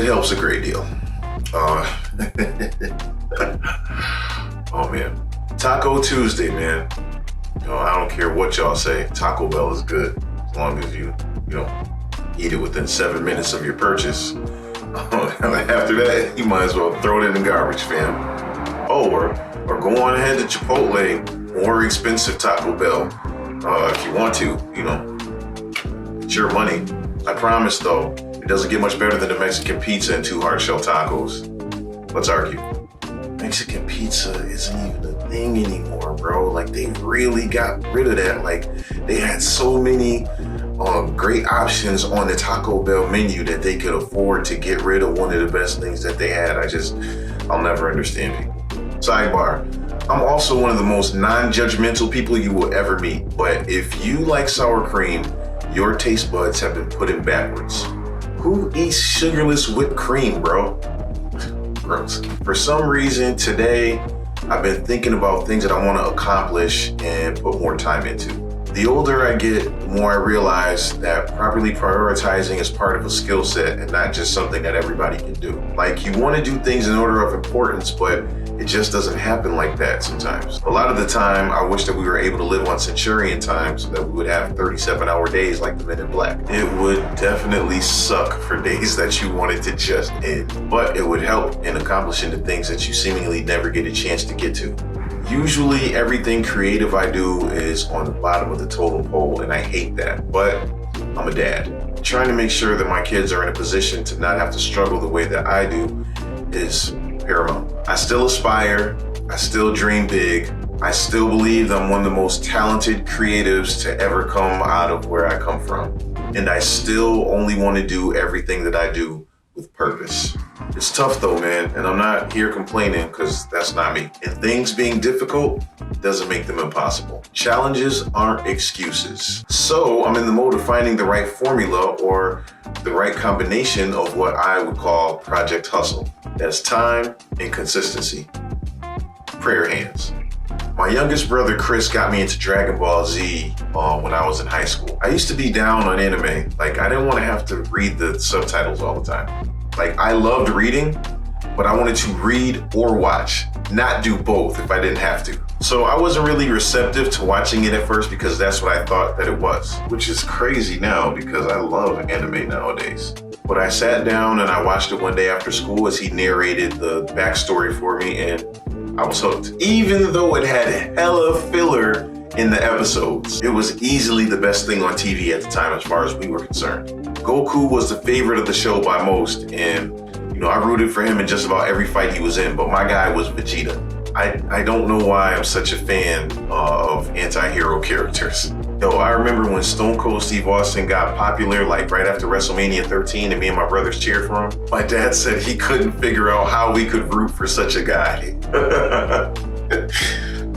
It helps a great deal. Oh man, Taco Tuesday, man. I don't care what y'all say. Taco Bell is good as long as you eat it within 7 minutes of your purchase. After that, you might as well throw it in the garbage, fam. Or go on ahead to Chipotle, more expensive Taco Bell, if you want to. It's your money. I promise, though, it doesn't get much better than the Mexican pizza and 2 hard shell tacos. Let's argue. Mexican pizza isn't even a thing anymore, bro. Like, they really got rid of that. Like, they had so many great options on the Taco Bell menu that they could afford to get rid of one of the best things that they had. I'll never understand people. Sidebar, I'm also one of the most non-judgmental people you will ever meet. But if you like sour cream, your taste buds have been put in backwards. Who eats sugarless whipped cream, bro? Gross. For some reason today, I've been thinking about things that I want to accomplish and put more time into. The older I get, the more I realize that properly prioritizing is part of a skill set and not just something that everybody can do. Like, you want to do things in order of importance, but it just doesn't happen like that sometimes. A lot of the time, I wish that we were able to live on Centurion time so that we would have 37-hour days like the Men in Black. It would definitely suck for days that you wanted to just end, but it would help in accomplishing the things that you seemingly never get a chance to get to. Usually everything creative I do is on the bottom of the totem pole, and I hate that, but I'm a dad. Trying to make sure that my kids are in a position to not have to struggle the way that I do is paramount. I still aspire, I still dream big, I still believe that I'm one of the most talented creatives to ever come out of where I come from, and I still only want to do everything that I do with purpose. It's tough though, man, and I'm not here complaining because that's not me. And things being difficult doesn't make them impossible. Challenges aren't excuses. So I'm in the mode of finding the right formula or the right combination of what I would call Project Hustle. That's time and consistency. Prayer hands. My youngest brother, Chris, got me into Dragon Ball Z when I was in high school. I used to be down on anime. Like, I didn't want to have to read the subtitles all the time. Like, I loved reading, but I wanted to read or watch, not do both if I didn't have to. So I wasn't really receptive to watching it at first because that's what I thought that it was, which is crazy now because I love anime nowadays. But I sat down and I watched it one day after school as he narrated the backstory for me, and I was hooked. Even though it had hella filler in the episodes, it was easily the best thing on TV at the time as far as we were concerned. Goku was the favorite of the show by most, and I rooted for him in just about every fight he was in, but my guy was Vegeta. I don't know why I'm such a fan of anti-hero characters. I remember when Stone Cold Steve Austin got popular, like right after WrestleMania 13, and me and my brothers cheered for him. My dad said he couldn't figure out how we could root for such a guy.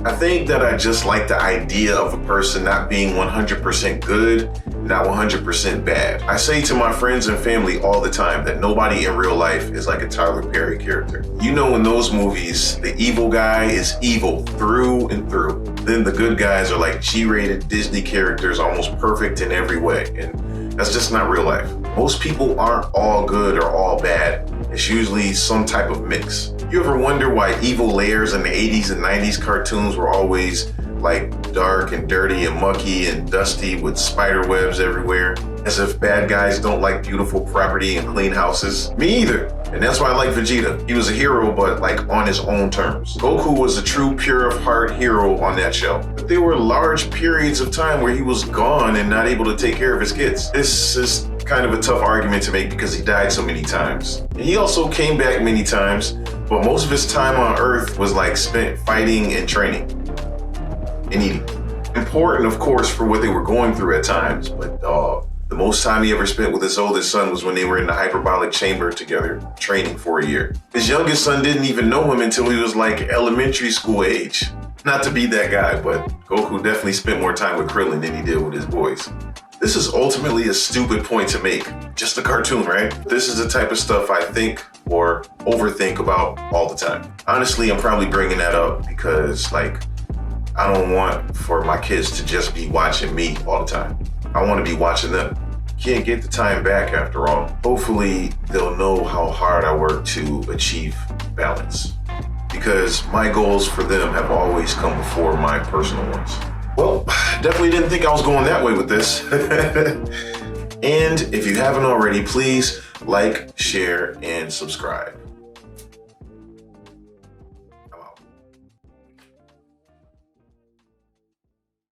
I think that I just like the idea of a person not being 100% good, not 100% bad. I say to my friends and family all the time that nobody in real life is like a Tyler Perry character. In those movies, the evil guy is evil through and through. Then the good guys are like G-rated Disney characters, almost perfect in every way. And that's just not real life. Most people aren't all good or all bad. It's usually some type of mix. You ever wonder why evil layers in the 80s and 90s cartoons were always like dark and dirty and mucky and dusty with spider webs everywhere? As if bad guys don't like beautiful property and clean houses. Me either. And that's why I like Vegeta. He was a hero, but like on his own terms. Goku was a true pure of heart hero on that show. But there were large periods of time where he was gone and not able to take care of his kids. This is kind of a tough argument to make because he died so many times. And he also came back many times, but most of his time on Earth was like spent fighting and training and eating. Important, of course, for what they were going through at times, but the most time he ever spent with his oldest son was when they were in the hyperbolic chamber together, training for a year. His youngest son didn't even know him until he was like elementary school age. Not to be that guy, but Goku definitely spent more time with Krillin than he did with his boys. This is ultimately a stupid point to make. Just a cartoon, right? This is the type of stuff I think or overthink about all the time. Honestly, I'm probably bringing that up because I don't want for my kids to just be watching me all the time. I want to be watching them. can't get the time back after all. Hopefully, they'll know how hard I work to achieve balance, because my goals for them have always come before my personal ones. Well, definitely didn't think I was going that way with this. And if you haven't already, please like, share, and subscribe.